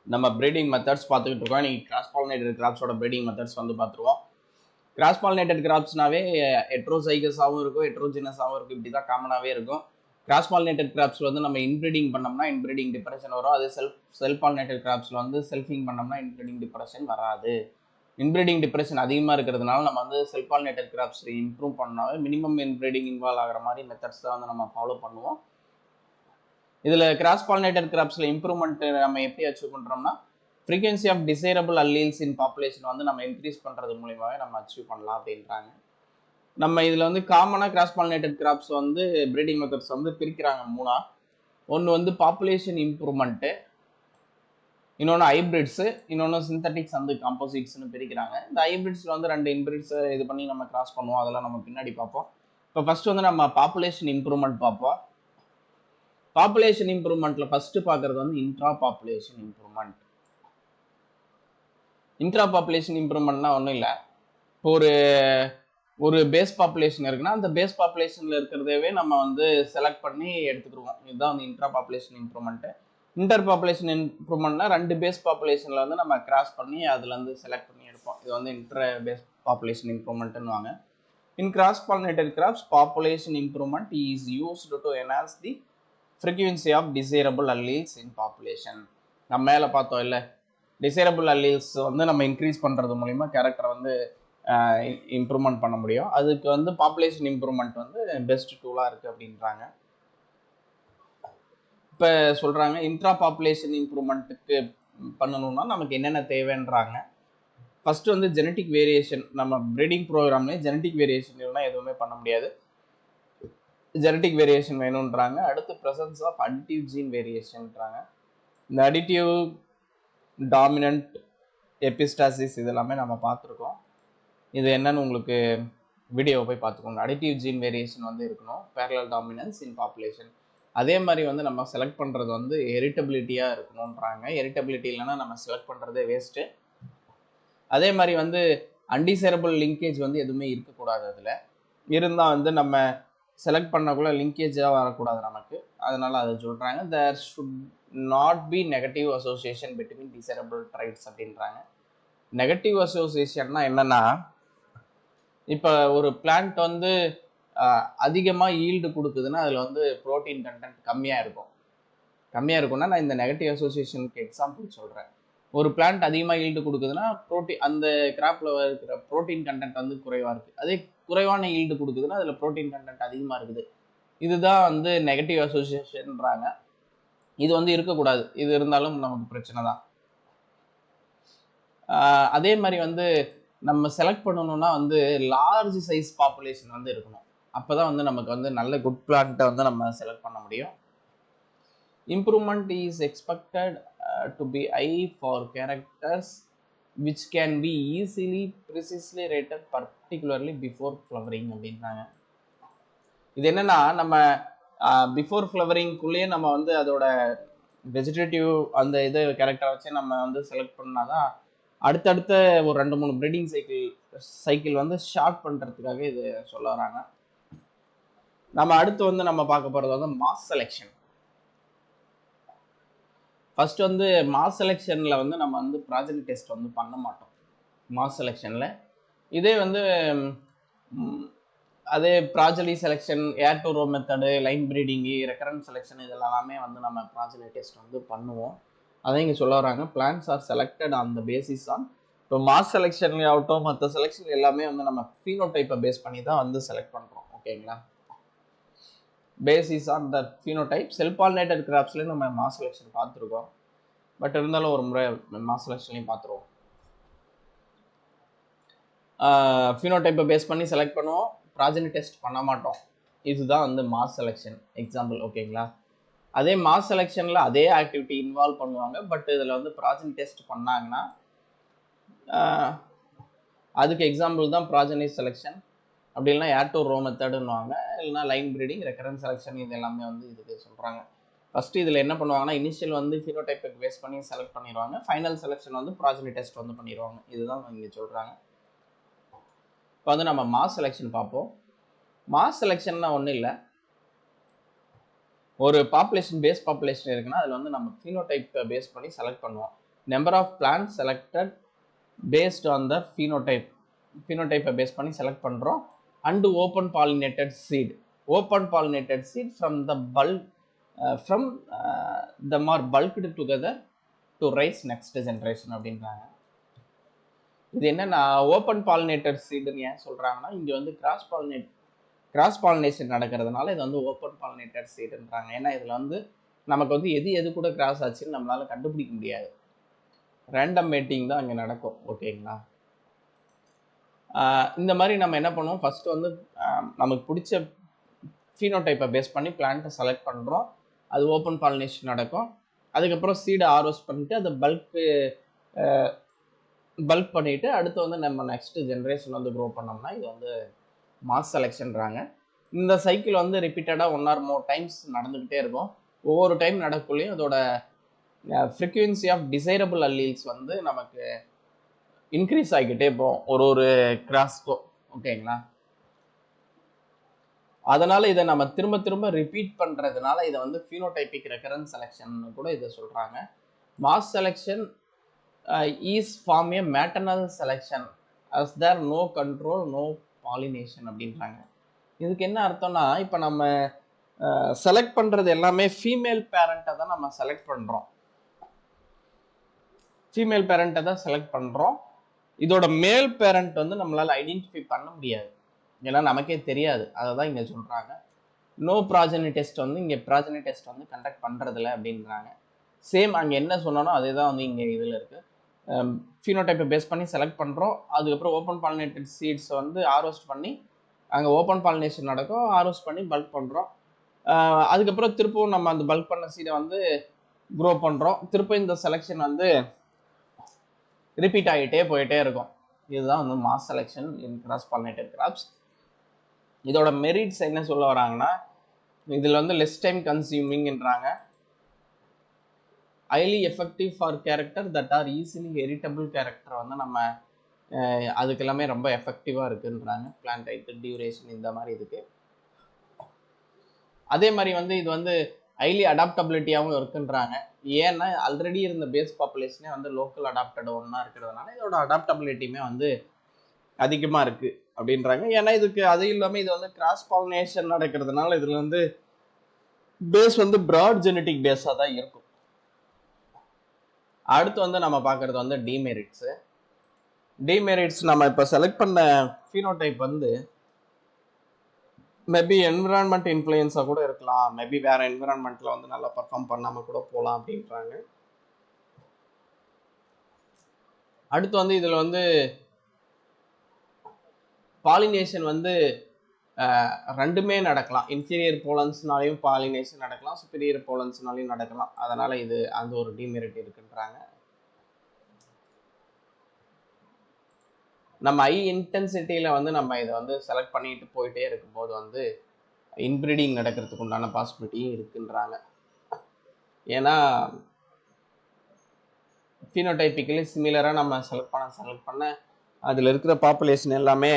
நம்ம breeding methods பார்த்துக்கிட்டு இருக்கோம். இன்னைக்கு கிராஸ் பாலினேட்டட் கிராப்ஸோட ப்ரீடிங் மெத்தட்ஸ் வந்து பார்த்துருவோம். கிராஸ் பாலினேட்டட் கிராப்ஸ்னாவே ஹெட்ரோசைகஸாகவும் இருக்கும், ஹெட்ரோஜினஸாகவும் இருக்கும். இப்படி தான் காமனாகவே இருக்கும். கிராஸ் பாலினேட்டட் கிராப்ஸில் வந்து நம்ம இன்ப்ரீடிங் பண்ணோம்னா இன்ப்ரீடிங் டிப்ரெஷன் வரும். அது செல்ஃப் பாலினேட்டட் கிராப்ஸில் வந்து செல்ஃபிங் பண்ணோம்னா இன்ப்ரீடிங் டிப்ரெஷன் வராது. இன்ப்ரீடிங் டிப்ரெஷன் அதிகமாக இருக்கிறதுனால நம்ம வந்து செல்ஃப் பாலினேட்டட் கிராப்ஸ் இம்ப்ரூவ் பண்ணாவே மினிமம் இன்ப்ரீடிங் இன்வால்வ் ஆகிற மாதிரி மெத்தட்ஸ் தான் வந்து நம்ம ஃபாலோ பண்ணுவோம். இதில் கிராஸ் பாலினேட்டட் கிராப்ஸில் இம்ப்ரூவ்மெண்ட் நம்ம எப்படி அச்சீவ் பண்ணுறோம்னா frequency of desirable alleles in population வந்து நம்ம இன்க்ரீஸ் பண்ணுறது மூலியமாகவே நம்ம அச்சீவ் பண்ணலாம் அப்படின்றாங்க. நம்ம இதில் வந்து காமனாக கிராஸ் பாலினேட்டட் கிராப்ஸ் வந்து ப்ரீடிங் மெத்தட்ஸ் வந்து பிரிக்கிறாங்க மூணா. ஒன்று வந்து பாப்புலேஷன் இம்ப்ரூவ்மெண்ட்டு, இன்னொன்று ஹைப்ரிட்ஸு, இன்னொன்று சிந்தட்டிக்ஸ் வந்து காம்போசிட்ஸ்னு பிரிக்கிறாங்க. இந்த ஹைப்ரிட்ஸில் வந்து 2 இன்பிரிட்ஸை இது பண்ணி நம்ம கிராஸ் பண்ணுவோம். அதெல்லாம் நம்ம பின்னாடி பார்ப்போம். இப்போ ஃபர்ஸ்ட் வந்து நம்ம பாப்புலேஷன் இம்ப்ரூவ்மெண்ட் பார்ப்போம். பாப்புலேஷன் இம்ப்ரூவ்மெண்ட்ல ஃபர்ஸ்ட் பார்க்கறது வந்து intra population improvement. Intra population இம்ப்ரூவ்மெண்ட்னா ஒன்றும் இல்லை. இப்போ ஒரு பேஸ் பாப்புலேஷன் இருக்குன்னா அந்த பேஸ் பாப்புலேஷன்ல இருக்கிறதவே நம்ம வந்து செலக்ட் பண்ணி எடுத்துக்கிடுவோம். இதுதான் வந்து intra population improvement. Inter population இம்ப்ரூவ்மெண்ட்னா 2 பேஸ் பாப்புலேஷன்ல வந்து நம்ம கிராஸ் பண்ணி அதுல இருந்து செலக்ட் பண்ணி எடுப்போம். இது வந்து இன்டர் பேஸ் பாப்புலேஷன் இம்ப்ரூவ்மெண்ட்னு வாங்க. In cross pollinated crops population improvement is used to enhance the frequency of desirable alleles in population. நம்ம மேலே பார்த்தோம் இல்லை, டிசைரபிள் அல்லீல்ஸ் வந்து நம்ம இன்க்ரீஸ் பண்ணுறது மூலிமா கேரக்டரை வந்து இம்ப்ரூவ்மெண்ட் பண்ண முடியும். அதுக்கு வந்து பாப்புலேஷன் இம்ப்ரூவ்மெண்ட் வந்து பெஸ்ட் டூலாக இருக்குது அப்படின்றாங்க. இப்போ சொல்கிறாங்க இன்ட்ரா பாப்புலேஷன் இம்ப்ரூவ்மெண்ட்டுக்கு பண்ணணும்னா நமக்கு என்னென்ன தேவைன்றாங்க. ஃபர்ஸ்ட் வந்து ஜெனட்டிக் வேரியேஷன். நம்ம ப்ரீடிங் ப்ரோக்ராம்லேயே ஜெனட்டிக் வேரியேஷன் இல்லைன்னா எதுவுமே பண்ண முடியாது. ஜெனட்டிக் வேரியேஷன் வேணும்ன்றாங்க. அடுத்து ப்ரெசன்ஸ் ஆஃப் அடிட்டிவ் ஜீன் வேரியேஷன்ன்றாங்க. இந்த அடிட்டிவ், டாமினன்ட், எபிஸ்டாசிஸ் இதெல்லாமே நம்ம பார்த்துருக்கோம். இது என்னன்னு உங்களுக்கு வீடியோவை போய் பார்த்துக்கோங்க. அடிட்டிவ் ஜீன் வேரியேஷன் வந்து இருக்கணும், பேரலல் டாமினன்ஸ் இன் பாப்புலேஷன். அதே மாதிரி வந்து நம்ம செலக்ட் பண்ணுறது வந்து ஹெரிட்டபிலிட்டியாக இருக்கணுன்றாங்க. ஹெரிட்டபிலிட்டி இல்லைன்னா நம்ம செலக்ட் பண்ணுறதே வேஸ்ட்டு. அதே மாதிரி வந்து அன்டிசைரபிள் லிங்கேஜ் வந்து எதுவுமே இருக்கக்கூடாது. அதில் இருந்தால் வந்து நம்ம செலக்ட் பண்ணக்குள்ள லிங்கேஜாக வரக்கூடாது நமக்கு. அதனால அதை சொல்கிறாங்க. There should not be negative association between desirable traits அப்படின்றாங்க. நெகட்டிவ் அசோசியேஷன்னா என்னன்னா, இப்போ ஒரு பிளான்ட் வந்து அதிகமாக ஈல்டு கொடுக்குதுன்னா அதில் வந்து ப்ரோட்டீன் கண்டென்ட் கம்மியாக இருக்கும்னா நான் இந்த நெகட்டிவ் அசோசியேஷனுக்கு எக்ஸாம்பிள் சொல்கிறேன். ஒரு பிளான்ட் அதிகமாக ஈல்டு கொடுக்குதுன்னா அந்த கிராப்பில் இருக்கிற ப்ரோட்டீன் கண்டென்ட் வந்து குறைவாக இருக்குது. அதே குறைவான ஈல்டு கொடுக்குதுன்னா அதில் ப்ரோட்டீன் கண்டென்ட் அதிகமாக இருக்குது. இதுதான் வந்து நெகட்டிவ் அசோசியேஷன்றாங்க. இது வந்து இருக்கக்கூடாது. இது இருந்தாலும் நமக்கு பிரச்சனை தான். அதே மாதிரி வந்து நம்ம செலக்ட் பண்ணணும்னா வந்து லார்ஜ் சைஸ் பாப்புலேஷன் வந்து இருக்கணும். அப்போ தான் வந்து நமக்கு வந்து நல்ல குட் பிளான்ட்டை வந்து நம்ம செலக்ட் பண்ண முடியும். Improvement is expected to be high for characters which can be easily precisely rated particularly before flowering அப்படின்றாங்க. இது என்னன்னா நம்ம பிஃபோர் ஃப்ளவரிங்குள்ளேயே நம்ம வந்து அதோட வெஜிடேட்டிவ் அந்த இது கேரக்டரை வச்சு நம்ம வந்து செலக்ட் பண்ணாதான் அடுத்தடுத்த ஒரு 2-3 ப்ரீடிங் சைக்கிள் வந்து ஷார்ட் பண்ணுறதுக்காக இது சொல்ல வராங்க. நம்ம அடுத்து வந்து நம்ம பார்க்க போகிறது வந்து மாஸ் செலெக்ஷன். ஃபர்ஸ்ட் வந்து மாஸ் செலெக்ஷனில் வந்து நம்ம வந்து ப்ராஜெக்ட் டெஸ்ட் வந்து பண்ண மாட்டோம் மாஸ் செலெக்ஷனில். இதே வந்து அதே progeny selection, ear to row method, line breeding, recurrent selection இதெல்லாமே வந்து நம்ம ப்ராஜலி டெஸ்ட் வந்து பண்ணுவோம். அதை இங்கே சொல்ல வராங்க. Plants are selected on the basis on. இப்போ மாஸ் செலெக்ஷன்லேயே ஆகட்டும் மற்ற செலெக்ஷன் எல்லாமே வந்து நம்ம ஃபீனோடைப்பை பேஸ் பண்ணி தான் வந்து செலக்ட் பண்ணுறோம். ஓகேங்களா? Basis on the phenotype. Self pollinated கிராப்ஸ்லேயும் நம்ம மாஸ் செலெக்ஷன் பார்த்துருக்கோம். பட் இருந்தாலும் ஒரு முறை மாஸ் செலெக்ஷன்லையும் பார்த்துருவோம். ஃபீனோடைப்பை பேஸ் பண்ணி செலக்ட் பண்ணுவோம், ப்ராஜெனி டெஸ்ட் பண்ண மாட்டோம். இதுதான் வந்து மாஸ் செலெக்ஷன் எக்ஸாம்பிள். ஓகேங்களா? அதே மாஸ் செலெக்ஷனில் அதே ஆக்டிவிட்டி இன்வால்வ் பண்ணுவாங்க. பட் இதில் வந்து ப்ராஜெனி டெஸ்ட் பண்ணாங்கன்னா அதுக்கு எக்ஸாம்பிள் தான் ப்ராஜெனி செலெக்ஷன். அப்படி இல்லைனா ஏர் டு ரோ மெத்தடுன்னுவாங்க, இல்லைனா லைன் ப்ரீடிங், ரெக்கரன்ட் செலெக்ஷன். இது எல்லாமே வந்து இதுக்கு சொல்கிறாங்க. ஃபஸ்ட்டு இதில் என்ன பண்ணுவாங்கன்னா இனிஷியல் வந்து ஃபீனோடைப்பை பேஸ் பண்ணி செலக்ட் பண்ணிடுவாங்க. ஃபைனல் செலெக்ஷன் வந்து ப்ராஜெனி டெஸ்ட் வந்து பண்ணிடுவாங்க. இதுதான் இங்கே சொல்கிறாங்க. இப்போ வந்து நம்ம மாஸ் செலெக்ஷன் பார்ப்போம். மாஸ் செலெக்ஷன்னா ஒன்றும் இல்லை, ஒரு பாப்புலேஷன் பேஸ் பாப்புலேஷன் இருக்குன்னா அதில் வந்து நம்ம ஃபீனோடைப்பை பேஸ் பண்ணி செலக்ட் பண்ணுவோம். Number of plant selected based on the phenotype base பண்ணி செலக்ட் பண்ணுறோம். And open pollinated seed from the bulk from them are bulked together to raise next generation அப்படின்றாங்க. இது என்னன்னா ஓப்பன் பாலினேட்டட் சீடுன்னு ஏன் சொல்கிறாங்கன்னா இங்கே வந்து கிராஸ் பாலினேஷன் நடக்கிறதுனால இது வந்து ஓப்பன் பாலினேட்டட் சீடுன்றாங்க. ஏன்னா இதில் வந்து நமக்கு வந்து எது கூட கிராஸ் ஆச்சுன்னு நம்மளால கண்டுபிடிக்க முடியாது. ரேண்டம் மேட்டிங் தான் அங்கே நடக்கும். ஓகேங்களா? இந்த மாதிரி நம்ம என்ன பண்ணுவோம், ஃபஸ்ட்டு வந்து நமக்கு பிடிச்ச ஃபீனோடைப்பை பேஸ் பண்ணி பிளான்ட்டை செலக்ட் பண்ணுறோம். அது ஓப்பன் பாலினேஷன் நடக்கும். அதுக்கப்புறம் சீடை ஆர்வஸ் பண்ணிட்டு அதை பல்க் பண்ணிவிட்டு அடுத்து வந்து நம்ம நெக்ஸ்ட் ஜென்ரேஷன் வந்து க்ரோ பண்ணோம்னா இது வந்து மாஸ் செலெக்ஷன்றாங்க. இந்த சைக்கிள் வந்து ரிப்பீட்டடாக 1 or more டைம்ஸ் நடந்துக்கிட்டே இருக்கும். ஒவ்வொரு டைம் நடக்குள்ளேயும் அதோட ஃப்ரீக்வன்சி ஆஃப் டிசைரபிள் அல்லீல்ஸ் வந்து நமக்கு இன்க்ரீஸ் ஆகிக்கிட்டே போகும் ஒரு கிராஸ்க்கும். ஓகேங்களா? அதனால இதை நம்ம திரும்ப ரிப்பீட் பண்ணுறதுனால இதை வந்து phenotypic recurrence செலெக்ஷன் கூட இதை சொல்கிறாங்க. Mass selection is form a maternal selection as there no control no pollination அப்படின்றாங்க. இதுக்கு என்ன அர்த்தம்னா இப்போ நம்ம செலக்ட் பண்ணுறது எல்லாமே ஃபீமேல் பேரண்ட்டை தான் நம்ம செலக்ட் பண்ணுறோம். இதோட மேல் பேரண்ட் வந்து நம்மளால் ஐடென்டிஃபை பண்ண முடியாது, ஏன்னா நமக்கே தெரியாது. அதை தான் இங்கே சொல்கிறாங்க. நோ ப்ராஜெனி டெஸ்ட் வந்து இங்கே ப்ராஜெனி டெஸ்ட் வந்து கண்டக்ட் பண்ணுறதில்ல அப்படின்றாங்க. சேம் அங்கே என்ன சொன்னாலும் அதே தான் வந்து இங்கே இதில் இருக்குது. ஃபீனோடைப்பை பேஸ் பண்ணி செலக்ட் பண்ணுறோம். அதுக்கப்புறம் ஓப்பன் பாலினேட்டட் சீட்ஸை வந்து ஆர்வஸ்ட் பண்ணி அங்கே ஓப்பன் பாலினேஷன் நடக்கும், ஆர்வஸ்ட் பண்ணி பல்க் பண்ணுறோம். அதுக்கப்புறம் திருப்பவும் நம்ம அந்த பல்க் பண்ண சீடை வந்து க்ரோ பண்ணுறோம். திருப்ப இந்த செலெக்ஷன் வந்து ரிப்பீட் ஆகிட்டே போயிட்டே இருக்கும். இதுதான் வந்து mass selection in cross pollinated crops. இதோட மெரிட்ஸ் என்ன சொல்ல வராங்கன்னா இதில் வந்து லெஸ் டைம் கன்சியூமிங்ன்றாங்க. Highly effective for character that are easily heritable character வந்து நம்ம அதுக்கு எல்லாமே ரொம்ப எஃபெக்டிவாக இருக்குன்றாங்க. பிளான்ட் டைப் டியூரேஷன் இந்த மாதிரி இதுக்கு. அதே மாதிரி வந்து இது வந்து ஹைலி அடாப்டபிலிட்டியாகவும் இருக்குன்றாங்க. ஏன்னா ஆல்ரெடி இருந்த பேஸ் பாப்புலேஷனே வந்து லோக்கல் அடாப்டட் ஒன்றா இருக்கிறதுனால இதோட அடாப்டபிலிட்டியுமே வந்து அதிகமாக இருக்குது அப்படின்றாங்க. ஏன்னா இதுக்கு அது இல்லாமல் இது வந்து கிராஸ் பாலினேஷன் நடக்கிறதுனால இதில் வந்து பேஸ் வந்து ப்ராட் ஜெனட்டிக் பேஸாக தான் இருக்கும். அடுத்து வந்து நம்ம பார்க்குறது வந்து டிமெரிட்ஸ் நம்ம இப்போ செலக்ட் பண்ண ஃபீனோடைப் வந்து மேபி என்விரான்மெண்ட் இன்ஃப்ளூயன்ஸாக கூட இருக்கலாம், மேபி வேறு என்விரான்மெண்ட்டில் வந்து நல்லா பர்ஃபார்ம் பண்ணாமல் கூட போகலாம் அப்படின்றாங்க. அடுத்து வந்து இதில் வந்து பாலினேஷன் வந்து ரெண்டுமே நடக்கலாம். இன்ஃபீரியர் போலன்ஸ்னாலையும் பாலினேஷன் நடக்கலாம், சுப்பீரியர் போலன்ஸ்னாலையும் நடக்கலாம். அதனால் இது அந்த ஒரு டிமெரிட் இருக்குன்றாங்க. நம்ம ஹை இன்டென்சிட்டியில் வந்து நம்ம இதை வந்து செலக்ட் பண்ணிட்டு போயிட்டே இருக்கும்போது வந்து இன்ப்ரீடிங் நடக்கிறதுக்கு உண்டான பாசிபிலிட்டியும் இருக்குன்றாங்க. ஏன்னா ஃபீனோடைப்பிக்கலி சிமிலராக நம்ம செலக்ட் பண்ண அதில் இருக்கிற பாப்புலேஷன் எல்லாமே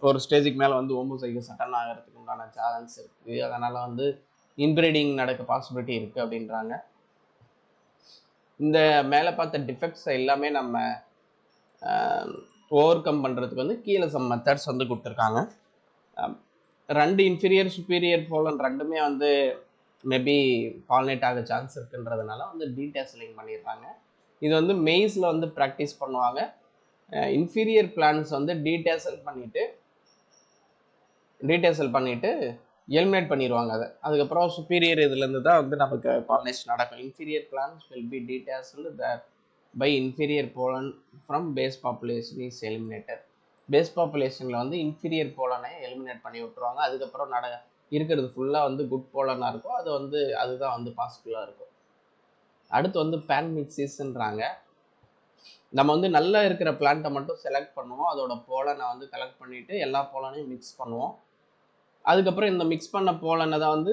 ஒரு ஸ்டேஜுக்கு மேலே வந்து ஹோமோசைகஸ் அட்டன் ஆகிறதுக்கு உண்டான சான்ஸ் இருக்குது. அதனால் வந்து இன்ப்ரீடிங் நடக்க பாசிபிலிட்டி இருக்குது அப்படின்றாங்க. இந்த மேலே பார்த்த டிஃபெக்ட்ஸ் எல்லாமே நம்ம ஓவர் கம் பண்ணுறதுக்கு வந்து கீழே சம் மெத்தட்ஸ் வந்து கொடுத்துருக்காங்க. ரெண்டு இன்ஃபீரியர் சுப்பீரியர் போலன் ரெண்டுமே வந்து மேபி பாலினேட் ஆக சான்ஸ் இருக்குன்றதுனால வந்து டீடேசலிங் பண்ணிடுறாங்க. இது வந்து மெய்ஸில் வந்து ப்ராக்டிஸ் பண்ணுவாங்க. இன்ஃபீரியர் பிளான்ஸ் வந்து டீடேசல் பண்ணிவிட்டு எலிமினேட் பண்ணிடுவாங்க. அதுக்கப்புறம் சுப்பீரியர் இதுலேருந்து தான் வந்து நமக்கு பாலினேஷன் நடக்கும். Inferior plants will be detasseled by inferior pollen from base population is eliminated. Base பாப்புலேஷனில் வந்து இன்ஃபீரியர் போலனை எலிமினேட் பண்ணி விட்டுருவாங்க. அதுக்கப்புறம் இருக்கிறது ஃபுல்லாக வந்து குட் போலனாக இருக்கும். அதுதான் வந்து பாசிபிளாக இருக்கும். அடுத்து வந்து பேன் மிக்சிஸ்ன்றாங்க. நம்ம வந்து நல்லா இருக்கிற பிளான்ட்டை மட்டும் செலக்ட் பண்ணுவோம், அதோட போலனை வந்து கலெக்ட் பண்ணிவிட்டு எல்லா போலனையும் மிக்ஸ் பண்ணுவோம். அதுக்கப்புறம் இந்த மிக்ஸ் பண்ண போலனை தான் வந்து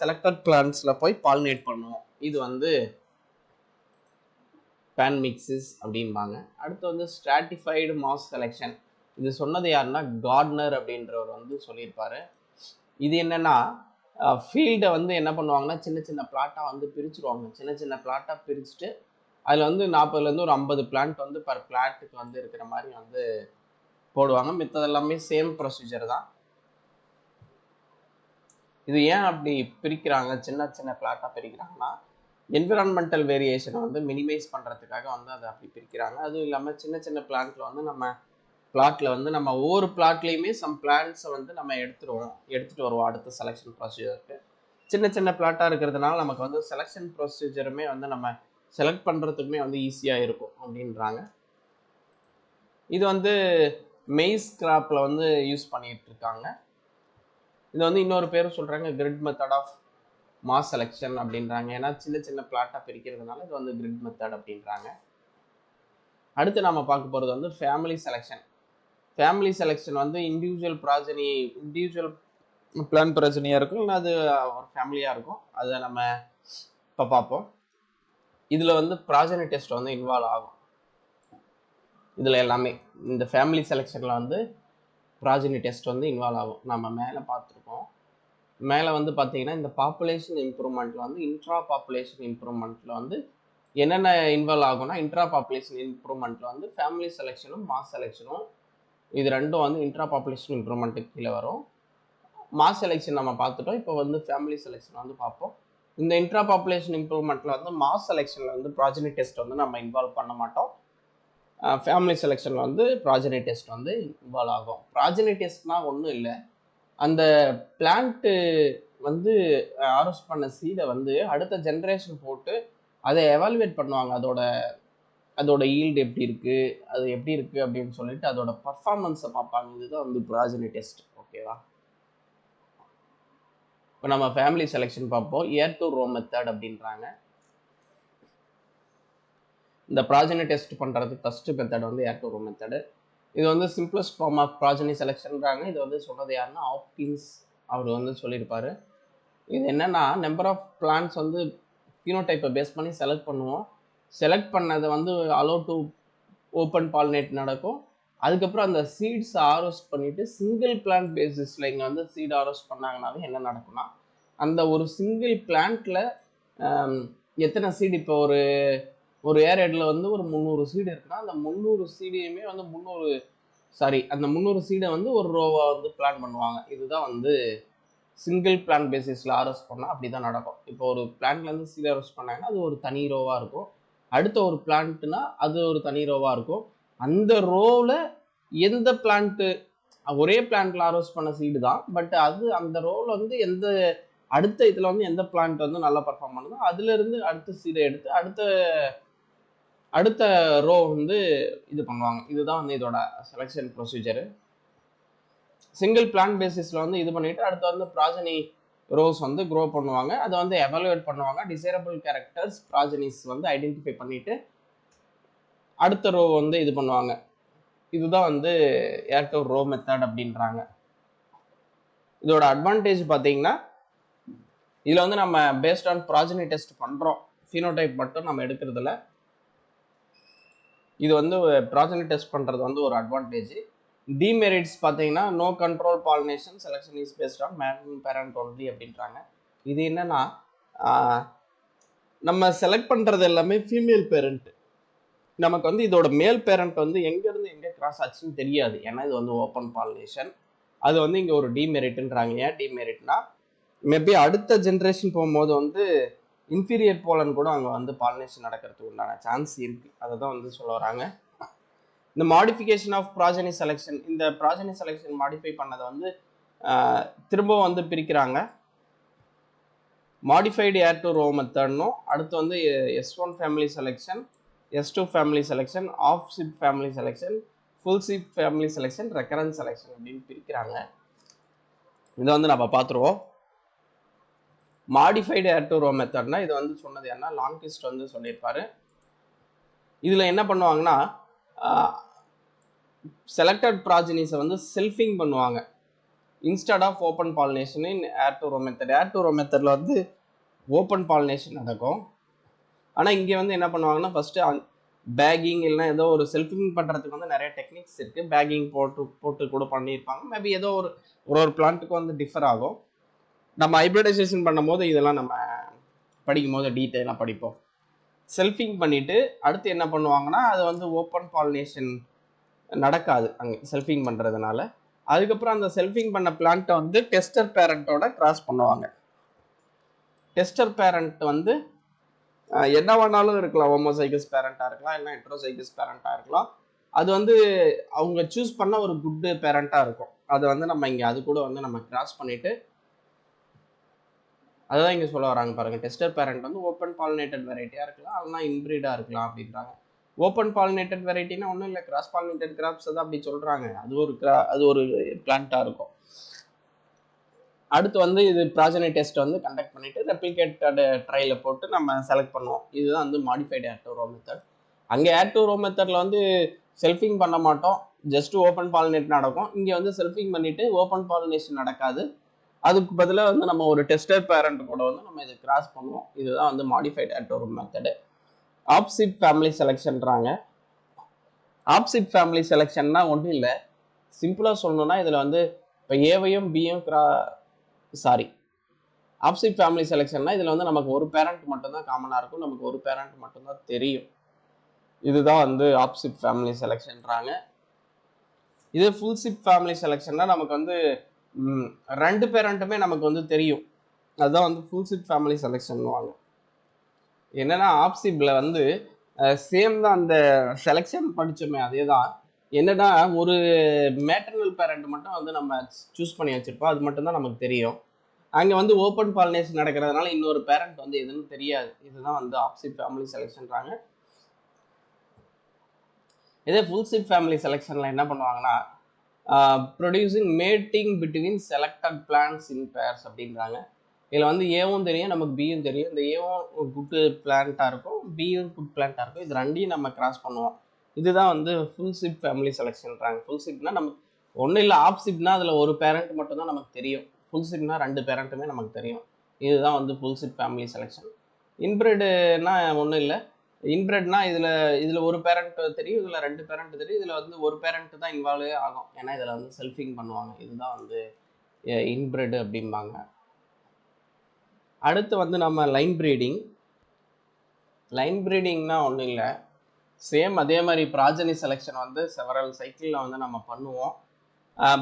செலக்டட் பிளான்ட்ஸில் போய் பாலினேட் பண்ணுவோம். இது வந்து பேன் மிக்ஸஸ் அப்படின்பாங்க. அடுத்து வந்து ஸ்ட்ராட்டிஃபைடு மாஸ் செலெக்ஷன். இது சொன்னது யாருன்னா கார்ட்னர் அப்படின்றவர் வந்து சொல்லியிருப்பாரு. இது என்னன்னா ஃபீல்டை வந்து என்ன பண்ணுவாங்கன்னா சின்ன சின்ன பிளாட்டாக வந்து பிரிச்சுருவாங்க. சின்ன பிளாட்டாக பிரிச்சுட்டு அதில் வந்து 40லேருந்து ஒரு 50 பிளான்ட் வந்து பர் பிளான்ட்டுக்கு வந்து இருக்கிற மாதிரி வந்து போடுவாங்க. மித்தது எல்லாமே சேம் ப்ரொசீஜர் தான். இது ஏன் அப்படி பிரிக்கிறாங்க, சின்ன சின்ன பிளாட்டாக பிரிக்கிறாங்கன்னா என்விரான்மெண்டல் வேரியேஷனை வந்து மினிமைஸ் பண்ணுறதுக்காக வந்து அதை அப்படி பிரிக்கிறாங்க. அதுவும் இல்லாமல் சின்ன சின்ன பிளான்ட்டில் வந்து நம்ம பிளாட்டில் வந்து நம்ம ஒவ்வொரு பிளாட்லேயுமே சம் பிளான்ட்ஸை வந்து நம்ம எடுத்துகிட்டு வருவோம் அடுத்த செலெக்ஷன் ப்ரொசீஜருக்கு. சின்ன சின்ன பிளாட்டாக இருக்கிறதுனால நமக்கு வந்து செலெக்ஷன் ப்ரொசீஜருமே வந்து நம்ம செலக்ட் பண்ணுறதுக்குமே வந்து ஈஸியாக இருக்கும் அப்படின்றாங்க. இது வந்து மெய்ஸ் கிராப்பில் வந்து யூஸ் பண்ணிட்டு இருக்காங்க. இது வந்து இன்னொரு பேரும் சொல்கிறாங்க grid method of mass selection அப்படின்றாங்க. ஏன்னா சின்ன சின்ன பிளாட்டாக பிரிக்கிறதுனால இது வந்து கிரிட் மெத்தட் அப்படின்றாங்க. அடுத்து நம்ம பார்க்க போகிறது வந்து ஃபேமிலி செலெக்ஷன். ஃபேமிலி செலெக்ஷன் வந்து இண்டிவிஜுவல் பிளான் ப்ராஜனியாக இருக்கும், இல்லை அது ஒரு ஃபேமிலியாக இருக்கும். அதை நம்ம இப்போ பார்ப்போம். இதில் வந்து ப்ராஜனி டெஸ்ட் வந்து இன்வால்வ் ஆகும். இதில் எல்லாமே இந்த ஃபேமிலி செலெக்ஷனில் வந்து ப்ராஜனி டெஸ்ட் வந்து இன்வால்வ் ஆகும். நம்ம மேலே பார்த்துருக்கோம். மேலே வந்து பார்த்தீங்கன்னா இந்த பாப்புலேஷன் இம்ப்ரூவ்மெண்ட்டில் வந்து இன்ட்ரா பாப்புலேஷன் இம்ப்ரூவ்மெண்ட்டில் வந்து என்னென்ன இன்வால்வ் ஆகும்னா, இன்ட்ரா பாப்புலேஷன் இம்ப்ரூவ்மெண்ட்டில் வந்து ஃபேமிலி செலெக்ஷனும் மாஸ் செலெக்ஷனும், இது ரெண்டும் வந்து இன்ட்ரா பாப்புலேஷன் இம்ப்ரூவ்மெண்ட்டுக்கு கீழே வரும். மாஸ் செலெக்ஷன் நம்ம பார்த்துட்டோம். இப்போ வந்து ஃபேமிலி செலெக்ஷன் வந்து பார்ப்போம். இந்த இன்ட்ரா பாப்புலேஷன் இம்ப்ரூவ்மெண்ட்டில் வந்து மாஸ் செலெக்ஷனில் வந்து ப்ராஜனி டெஸ்ட் வந்து நம்ம இன்வால்வ் பண்ண மாட்டோம். ஃபேமிலி செலெக்ஷனில் வந்து ப்ராஜனி டெஸ்ட் வந்து இன்வால்வ் ஆகும். ப்ராஜனி டெஸ்ட்னால் ஒன்றும் இல்லை, அந்த பிளான்ட்டு வந்து ஆரோஸ் பண்ண சீடை வந்து அடுத்த ஜென்ரேஷன் போட்டு அதை எவாலுவேட் பண்ணுவாங்க. அதோட ஈல்டு எப்படி இருக்குது, அது எப்படி இருக்குது அப்படின்னு சொல்லிட்டு அதோட பர்ஃபார்மன்ஸை பார்ப்பாங்க. இதுதான் வந்து ப்ராஜனி டெஸ்ட். ஓகேவா? இப்போ நம்ம ஃபேமிலி செலெக்ஷன் பார்ப்போம். ஏர் டு ரோ மெத்தட் அப்படின்றாங்க. இந்த ப்ராஜனி டெஸ்ட் பண்ணுறதுக்கு ஃபஸ்ட்டு மெத்தட் வந்து ஏர் டு ரோ மெத்தடு. இது வந்து சிம்பிளஸ்ட் ஃபார்ம் ஆஃப் ப்ராஜனி செலெக்ஷன்றாங்க. இது வந்து சொன்னது யாருன்னா ஹாப்கின்ஸ் அவர் வந்து சொல்லியிருப்பார். இது என்னென்னா, நம்பர் ஆஃப் பிளான்ட்ஸ் வந்து ஃபினோடைப்பை பேஸ் பண்ணி செலக்ட் பண்ணுவோம். செலக்ட் பண்ணதை வந்து அலோ டு ஓப்பன் பாலினேட் நடக்கும். அதுக்கப்புறம் அந்த சீட்ஸ் ஆரோஸ்ட் பண்ணிவிட்டு சிங்கிள் பிளான்ட் பேசிஸில் இங்கே வந்து சீட் ஆரோஸ்ட் பண்ணாங்கனாவே என்ன நடக்கும்னா, அந்த ஒரு சிங்கிள் பிளான்ட்டில் எத்தனை சீடு, இப்போ ஒரு ஏரேடில் வந்து ஒரு 300 சீடு இருக்குன்னா அந்த 300 சீடையுமே வந்து அந்த 300 சீடை வந்து ஒரு ரோவாக வந்து பிளான் பண்ணுவாங்க. இதுதான் வந்து சிங்கிள் பிளான்ட் பேசிஸில் ஆரோஸ்ட் பண்ணால் அப்படி தான் நடக்கும். இப்போ ஒரு பிளான்ட்லேருந்து சீட் ஆரோஸ்ட் பண்ணாங்கன்னா அது ஒரு தனி ரோவாக இருக்கும். அடுத்த ஒரு பிளான்ட்னா அது ஒரு தனி ரோவாக இருக்கும். அந்த ரோவில் எந்த பிளான்ட்டு, ஒரே பிளான்ட்ல ஆரோஸ்ட் பண்ண சீடு தான், பட் அது அந்த ரோவில் வந்து அடுத்த இதில் வந்து எந்த பிளான்ட் வந்து நல்லா பர்ஃபார்ம் பண்ணுதோ அதுலேருந்து அடுத்த சீடை எடுத்து அடுத்த ரோ வந்து இது பண்ணுவாங்க. இதுதான் வந்து இதோட செலெக்ஷன் ப்ரொசீஜரு. சிங்கிள் பிளான்ட் பேசிஸில் வந்து இது பண்ணிவிட்டு அடுத்து வந்து ப்ராஜனி ரோஸ் வந்து க்ரோ பண்ணுவாங்க. அதை வந்து எவாலுவேட் பண்ணுவாங்க. டிசைரபிள் கேரக்டர்ஸ் ப்ராஜனிஸ் வந்து ஐடென்டிஃபை பண்ணிவிட்டு அடுத்த ரோ வந்து இது பண்ணுவாங்க. இதுதான் வந்து ஏர் டு ரோ மெத்தட் அப்படின்றாங்க. இதோட அட்வான்டேஜ் பார்த்தீங்கன்னா, இதில் வந்து நம்ம பேஸ்ட் ஆன் ப்ராஜனி டெஸ்ட் பண்ணுறோம், ஃபினோடைப் மட்டும் நம்ம எடுக்கிறதுல. இது வந்து ப்ராஜனி டெஸ்ட் பண்ணுறது வந்து ஒரு அட்வான்டேஜ். டிமெரிட்ஸ் பார்த்தீங்கன்னா, no control pollination, selection is based on male parent only அப்படின்றாங்க. இது என்னன்னா, நம்ம செலக்ட் பண்ணுறது எல்லாமே ஃபீமேல் பேரண்ட். நமக்கு வந்து இதோட மேல் பேரண்ட் வந்து எங்கேருந்து எங்கே கிராஸ் ஆச்சுன்னு தெரியாது. ஏன்னா இது வந்து ஓப்பன் பாலினேஷன். அது வந்து இங்கே ஒரு டிமெரிட்ன்றாங்க. ஏன் டிமெரிட்னா, மேபி அடுத்த ஜென்ரேஷன் போகும்போது வந்து இன்ஃபீரியர் போலன் கூட அங்கே வந்து பாலினேஷன் நடக்கிறதுக்கு உண்டான சான்ஸ் இருக்குது. அதை தான் வந்து சொல்ல வராங்க. இந்த மாடிஃபிகேஷன் ஆஃப் ப்ராஜனி செலெக்ஷன், இந்த ப்ராஜனி செலெக்ஷன் மாடிஃபை பண்ணதை வந்து திரும்பவும் வந்து பிரிக்கிறாங்க. மாடிஃபைடு ஏர் டு ரோ மெத்தட்னும், அடுத்து வந்து S1 family selection, S2 family selection, half sib family selection, full sib family selection, recurrence selection அப்படின்னு பிரிக்கிறாங்க. இதை வந்து நம்ம பார்த்துருவோம். மாடிஃபைடு ஏர் டு ரோ மெத்தட்னா இது வந்து சொன்னது என்ன, லாங்கிஸ்ட் வந்து சொல்லியிருப்பாரு. இதில் என்ன பண்ணுவாங்கன்னா, செலக்டட் ப்ராஜனிஸை வந்து செல்ஃபிங் பண்ணுவாங்க instead of open pollination in ear to row method. Ear to row மெத்தடில் வந்து ஓப்பன் பாலினேஷன் நடக்கும். ஆனால் இங்கே வந்து என்ன பண்ணுவாங்கன்னா, ஃபஸ்ட்டு பேக்கிங் இல்லைனா ஏதோ ஒரு செல்ஃபிங் பண்ணுறதுக்கு வந்து நிறைய டெக்னிக்ஸ் இருக்குது. பேக்கிங் போட்டு கூட பண்ணியிருப்பாங்க. மேபி ஏதோ ஒரு பிளான்ட்டுக்கு வந்து டிஃபர் ஆகும். நம்ம ஹைப்ரிடைசேஷன் பண்ணும்போது இதெல்லாம் நம்ம படிக்கும் போது டீட்டெயிலாக படிப்போம். செல்ஃபிங் பண்ணிட்டு அடுத்து என்ன பண்ணுவாங்கன்னா அது வந்து ஓப்பன் பாலினேஷன் நடக்காது அங்கே செல்ஃபிங் பண்ணுறதுனால. அதுக்கப்புறம் அந்த செல்ஃபிங் பண்ண பிளான்ட்டை வந்து டெஸ்டர் பேரண்ட்டோட கிராஸ் பண்ணுவாங்க. டெஸ்டர் பேரண்ட் வந்து என்ன வேணாலும் இருக்கலாம், ஹோமோசைகஸ் பேரண்ட்டாக இருக்கலாம், இல்லை ஹெட்ரோசைகஸ் பேரண்ட்டாக இருக்கலாம். அது வந்து அவங்க சூஸ் பண்ண ஒரு குட் பேரண்ட்டாக இருக்கும். அதை வந்து நம்ம இங்கே அது கூட வந்து நம்ம கிராஸ் பண்ணிட்டு அதுதான் இங்கே சொல்ல வராங்க பாருங்கள். டெஸ்டர் பேரண்ட் வந்து ஓப்பன் பாலினேட்டட் வெரைட்டியாக இருக்கலாம், அதெல்லாம் இன்பிரீடாக இருக்கலாம் அப்படின்றாங்க. ஓப்பன் பாலினேட்டட் வெரைட்டினா ஒன்றும் இல்லை, கிராஸ் பாலினேட்டட் கிராப்ஸ் தான் அப்படி சொல்கிறாங்க. அது ஒரு பிளான்ட்டாக இருக்கும். அடுத்து வந்து இது ப்ராஜெனி டெஸ்ட் வந்து கண்டக்ட் பண்ணிவிட்டு ரெப்ளிகேட்டட் ட்ரையில் போட்டு நம்ம செலக்ட் பண்ணுவோம். இதுதான் வந்து modified ear to row method. அங்கே ஆட் டு ரோ மெத்தடில் வந்து செல்ஃபிங் பண்ண மாட்டோம், ஜஸ்ட் ஓப்பன் பாலினேட் நடக்கும். இங்கே வந்து செல்ஃபிங் பண்ணிவிட்டு ஓப்பன் பாலினேஷன் நடக்காது. அதுக்கு பதிலாக வந்து நம்ம ஒரு டெஸ்டர் பேரண்ட் கூட வந்து நம்ம இதை கிராஸ் பண்ணுவோம். இதுதான் வந்து modified ear to row method. Half sib family செலெக்ஷன்றாங்க. ஆப்சிட் ஃபேமிலி செலெக்ஷன்னா ஒன்றும் இல்லை, சிம்பிளாக சொல்லணும்னா இதில் வந்து இப்போ ஏவையும் பியும் ஆப்சிட் ஃபேமிலி செலெக்ஷன்னா இதில் வந்து நமக்கு ஒரு பேரண்ட் மட்டும்தான் காமனாக இருக்கும், நமக்கு ஒரு பேரண்ட் மட்டும்தான் தெரியும். இதுதான் வந்து ஆப்சிட் ஃபேமிலி செலெக்ஷன்றாங்க. இது ஃபுல் சிப் ஃபேமிலி செலெக்ஷன்னா நமக்கு வந்து ரெண்டு பேரண்ட்டுமே நமக்கு வந்து தெரியும். அதுதான் வந்து ஃபுல் சிப் ஃபேமிலி செலெக்ஷன்வாங்க. என்னன்னா ஆப்சிப்ல வந்து சேம் தான், அந்த செலெக்ஷன் படித்தோமே அதே தான். என்னன்னா ஒரு மேட்டர்னல் பேரண்ட் மட்டும் வந்து நம்ம சூஸ் பண்ணி வச்சிருப்போம், அது மட்டும் தான் நமக்கு தெரியும். அங்கே வந்து ஓப்பன் பாலினேஷன் நடக்கிறதுனால இன்னொரு பேரண்ட் வந்து எதுன்னு தெரியாது. இதுதான் வந்து ஆப்சிட் ஃபேமிலி செலெக்ஷன்றாங்க. இதே ஃபுல் சிப் ஃபேமிலி செலெக்ஷனில் என்ன பண்ணுவாங்கன்னா producing mating between selected plants in pairs அப்படின்றாங்க. இதில் வந்து ஏவும் தெரியும், நமக்கு பியும் தெரியும். இந்த ஏவும் குட் பிளான்ட்டாக இருக்கும், பியும் குட் பிளான்ட்டாக இருக்கும். இது ரெண்டையும் நம்ம கிராஸ் பண்ணுவோம். இதுதான் வந்து ஃபுல் சிப் ஃபேமிலி செலெக்ஷன்றாங்க. ஃபுல் சிப்னா நமக்கு ஒன்றும் இல்லை, ஆப் சிப்னா அதில் ஒரு பேரண்ட் மட்டும் தான் நமக்கு தெரியும், ஃபுல் சிப்னா ரெண்டு பேரண்ட்டுமே நமக்கு தெரியும். இதுதான் வந்து ஃபுல் சிப் ஃபேமிலி செலெக்ஷன். இன்பிரெட்னா ஒன்றும் இல்லை, இன்பிரெட்னா இதில் ஒரு பேரண்ட் தெரியும், இதில் ரெண்டு பேரண்ட் தெரியும். இதில் வந்து ஒரு பேரண்ட் தான் இன்வால்வே ஆகும், ஏன்னா இதில் வந்து செல்ஃபிங் பண்ணுவாங்க. இதுதான் வந்து இன்பிரெட் அப்படிம்பாங்க. அடுத்து வந்து நம்ம லைன் ப்ரீடிங். லைன் ப்ரீடிங்னா ஒன்றும் இல்லை, சேம் அதே மாதிரி ப்ராஜனி செலெக்ஷன் வந்து செவரல் சைக்கிளில் வந்து நம்ம பண்ணுவோம்.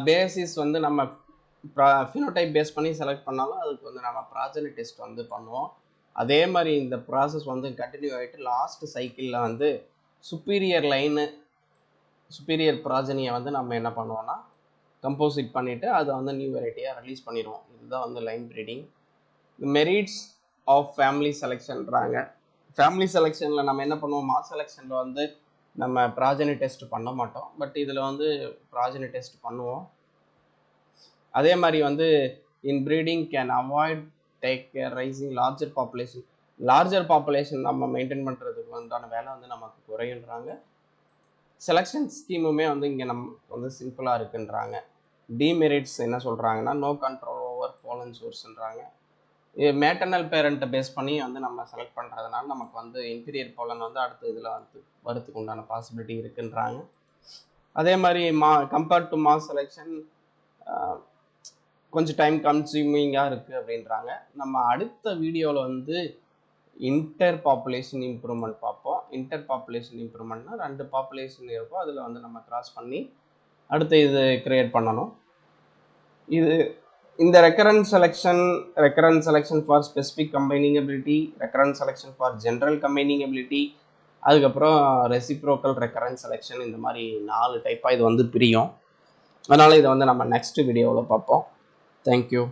பேசிஸ் வந்து நம்ம ஃபினோடைப் பேஸ் பண்ணி செலக்ட் பண்ணாலும் அதுக்கு வந்து நம்ம ப்ராஜனி டெஸ்ட் வந்து பண்ணுவோம். அதே மாதிரி இந்த ப்ராசஸ் வந்து கண்டினியூ ஆகிட்டு லாஸ்ட் சைக்கிளில் வந்து சுப்பீரியர் ப்ராஜனியை வந்து நம்ம என்ன பண்ணுவோம்னா கம்போசிட் பண்ணிவிட்டு அதை வந்து நியூ வெரைட்டியாக ரிலீஸ் பண்ணிடுவோம். இதுதான் வந்து line breeding. Merits of family செலெக்ஷன்றாங்க. ஃபேமிலி செலெக்ஷனில் நம்ம என்ன பண்ணுவோம், மாஸ் செலெக்ஷனில் வந்து நம்ம ப்ராஜனி டெஸ்ட் பண்ண மாட்டோம், பட் இதில் வந்து ப்ராஜனி டெஸ்ட் பண்ணுவோம். அதே மாதிரி வந்து inbreeding can avoid take care raising larger population நம்ம மெயின்டைன் பண்ணுறதுக்கு உண்டான வேலை வந்து நமக்கு குறையுன்றாங்க. செலெக்ஷன் ஸ்கீமுமே வந்து இங்கே நமக்கு வந்து சிம்பிளாக இருக்குன்றாங்க. டிமெரிட்ஸ் என்ன சொல்கிறாங்கன்னா நோ கண்ட்ரோல் ஓவர் போலன் சோர்ஸ்ன்றாங்க. மேட்டர்னல் பேரண்ட்டை பேஸ் பண்ணி வந்து நம்ம செலக்ட் பண்ணுறதுனால நமக்கு வந்து இன்ஃபீரியர் போலன் வந்து அடுத்த இதில் வந்து வரத்துக்கு உண்டான பாசிபிலிட்டி இருக்குன்றாங்க. அதே மாதிரி கம்பேர்ட் டு மாஸ் செலெக்ஷன் கொஞ்சம் டைம் கன்சியூமிங்காக இருக்குது அப்படின்றாங்க. நம்ம அடுத்த வீடியோவில் வந்து இன்டர் பாப்புலேஷன் இம்ப்ரூவ்மெண்ட் பார்ப்போம். இன்டர் பாப்புலேஷன் இம்ப்ரூவ்மெண்ட்னா ரெண்டு பாப்புலேஷன் இருக்கும், அதில் வந்து நம்ம கிராஸ் பண்ணி அடுத்து இது கிரியேட் பண்ணணும். இந்த recurrence selection for specific combining ability, recurrence selection for general combining ability, அதுக்கப்புறம் ரெசிப்ரோக்கல் ரெக்கரன்ஸ் செலெக்ஷன், இந்த மாதிரி 4 டைப்பாக இது வந்து பிரியும். அதனால் இதை வந்து நம்ம நெக்ஸ்ட் வீடியோவில் பார்ப்போம். தேங்க்யூ.